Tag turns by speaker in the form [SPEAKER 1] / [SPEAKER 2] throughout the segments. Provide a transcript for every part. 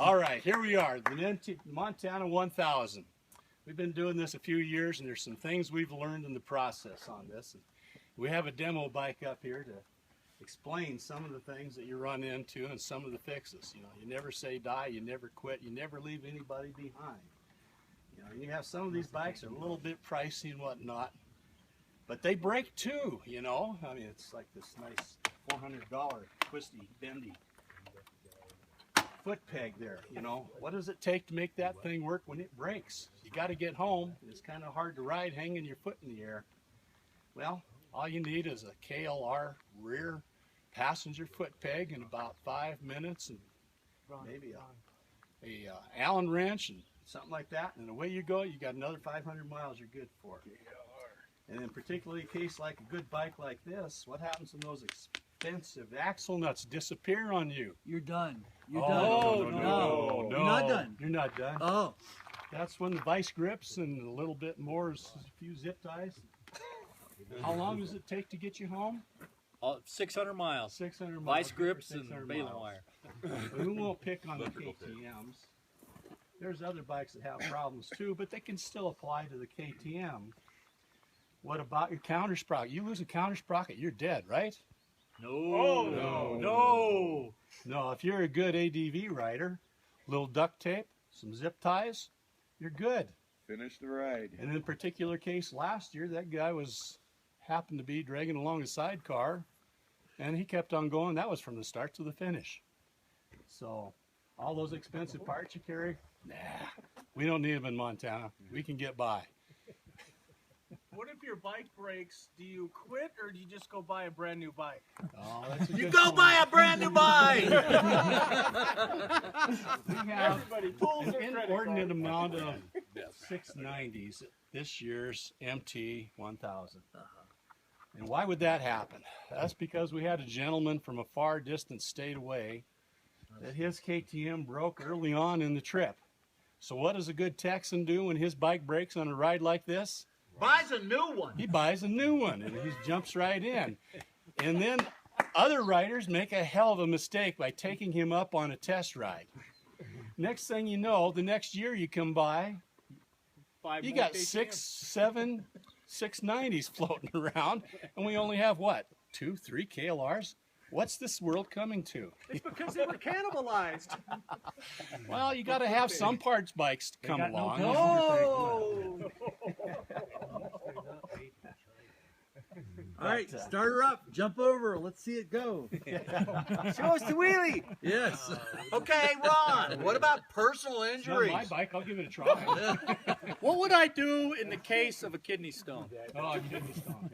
[SPEAKER 1] All right, here we are, the Montana 1000. We've been doing this a few years, and there's some things we've learned in the process on this. We have a demo bike up here to explain some of the things that you run into and some of the fixes. You know, you never say die, you never quit, you never leave anybody behind. You know, you have some of these bikes are a little bit pricey and whatnot, but they break too, you know. I mean, it's like this nice $400 twisty, bendy foot peg there, you know. What does it take to make that thing work when it breaks? You got to get home. It's kind of hard to ride hanging your foot in the air. Well, all you need is a KLR rear passenger foot peg in about 5 minutes, and maybe a Allen wrench and something like that, and away you go. You got another 500 miles you're good for. And in particularly a case like a good bike like this, what happens when those expensive axle nuts disappear on you?
[SPEAKER 2] You're done. You're
[SPEAKER 1] done. No.
[SPEAKER 2] You're not done.
[SPEAKER 1] You're not done.
[SPEAKER 2] Oh.
[SPEAKER 1] That's when the vice grips and a little bit more is a few zip ties. How long does it take to get you home?
[SPEAKER 3] 600 miles.
[SPEAKER 1] 600 miles.
[SPEAKER 3] Vice grips and baling wire.
[SPEAKER 1] We won't pick on the KTMs. There's other bikes that have problems too, but they can still apply to the KTM. What about your counter sprocket? You lose a counter sprocket, you're dead, right? No. If you're a good ADV rider, a little duct tape, some zip ties, you're good.
[SPEAKER 4] Finish the ride.
[SPEAKER 1] And in a particular case last year, that guy happened to be dragging along a sidecar, and he kept on going. That was from the start to the finish. So all those expensive parts you carry, nah, we don't need them in Montana. We can get by.
[SPEAKER 5] What if your bike breaks? Do you quit or do you just go buy a brand new bike?
[SPEAKER 1] Oh, that's a
[SPEAKER 2] You
[SPEAKER 1] good
[SPEAKER 2] go
[SPEAKER 1] point.
[SPEAKER 2] buy a brand new bike!
[SPEAKER 1] We have
[SPEAKER 5] Everybody pulls
[SPEAKER 1] an
[SPEAKER 5] their credit
[SPEAKER 1] inordinate
[SPEAKER 5] card.
[SPEAKER 1] amount of 690s this year's MT 1000. And why would that happen? That's because we had a gentleman from a far distant state away that his KTM broke early on in the trip. So what does a good Texan do when his bike breaks on a ride like this?
[SPEAKER 2] Buys a new one.
[SPEAKER 1] He buys a new one and he jumps right in. And then other riders make a hell of a mistake by taking him up on a test ride. Next thing you know, the next year you come by, you got 6, 7, 690s floating around, and we only have what, 2, 3 KLRs? What's this world coming to?
[SPEAKER 5] It's because they were cannibalized.
[SPEAKER 1] Well, you got to have some parts bikes to come along.
[SPEAKER 2] Oh! All right, start her up. Jump over. Let's see it go. Show us the wheelie. Yes. Okay, Ron. What about personal
[SPEAKER 1] It's not
[SPEAKER 2] injuries?
[SPEAKER 1] my bike. I'll give it a try.
[SPEAKER 3] What would I do in the case of a kidney stone?
[SPEAKER 1] Oh, kidney stone.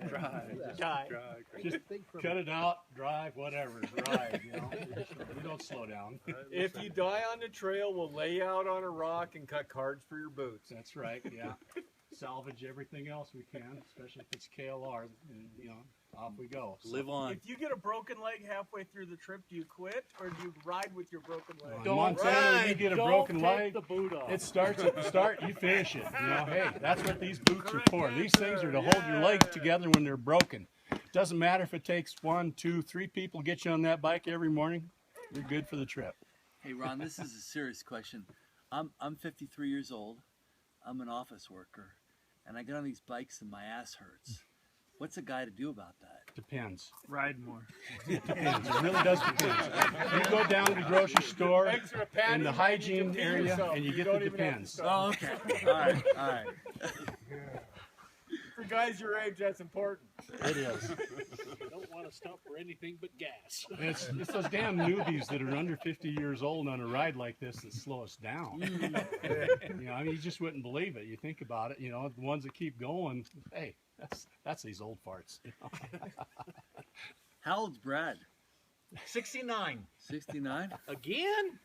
[SPEAKER 3] Die.
[SPEAKER 1] Just cut it out, drive, whatever, ride. You know, we don't slow down.
[SPEAKER 5] If you die on the trail, we'll lay you out on a rock and cut cards for your boots.
[SPEAKER 1] That's right. Yeah, salvage everything else we can, especially if it's KLR. And, you know, off we go. So,
[SPEAKER 3] Live on.
[SPEAKER 5] If you get a broken leg halfway through the trip, do you quit or do you ride with your broken leg?
[SPEAKER 1] in Montana, when you get a broken
[SPEAKER 3] Don't
[SPEAKER 1] leg,
[SPEAKER 3] take the boot off.
[SPEAKER 1] it starts at the start. You finish it. You know, hey, that's what these boots are for. These things are to hold your legs together when they're broken. Doesn't matter if it takes 1, 2, 3 people to get you on that bike every morning. You're good for the trip.
[SPEAKER 2] Hey, Ron, this is a serious question. I'm 53 years old. I'm an office worker, and I get on these bikes and my ass hurts. What's a guy to do about that?
[SPEAKER 1] Depends.
[SPEAKER 5] Ride more.
[SPEAKER 1] It depends. It really does depend. You go down to the grocery store
[SPEAKER 5] Extra
[SPEAKER 1] in
[SPEAKER 5] padding,
[SPEAKER 1] the hygiene
[SPEAKER 5] you
[SPEAKER 1] area
[SPEAKER 5] yourself.
[SPEAKER 1] and you get
[SPEAKER 5] don't
[SPEAKER 1] the
[SPEAKER 5] even have to
[SPEAKER 1] depends.
[SPEAKER 5] stop.
[SPEAKER 2] Oh, okay. All right. All right.
[SPEAKER 5] For guys your age, that's important.
[SPEAKER 1] It is.
[SPEAKER 3] Don't want to stop for anything but gas.
[SPEAKER 1] It's those damn newbies that are under 50 years old on a ride like this that slow us down. You know, I mean, you just wouldn't believe it. You think about it, you know, the ones that keep going, hey, that's these old farts. You know?
[SPEAKER 2] How old's Brad?
[SPEAKER 5] 69.
[SPEAKER 2] 69?
[SPEAKER 3] Again?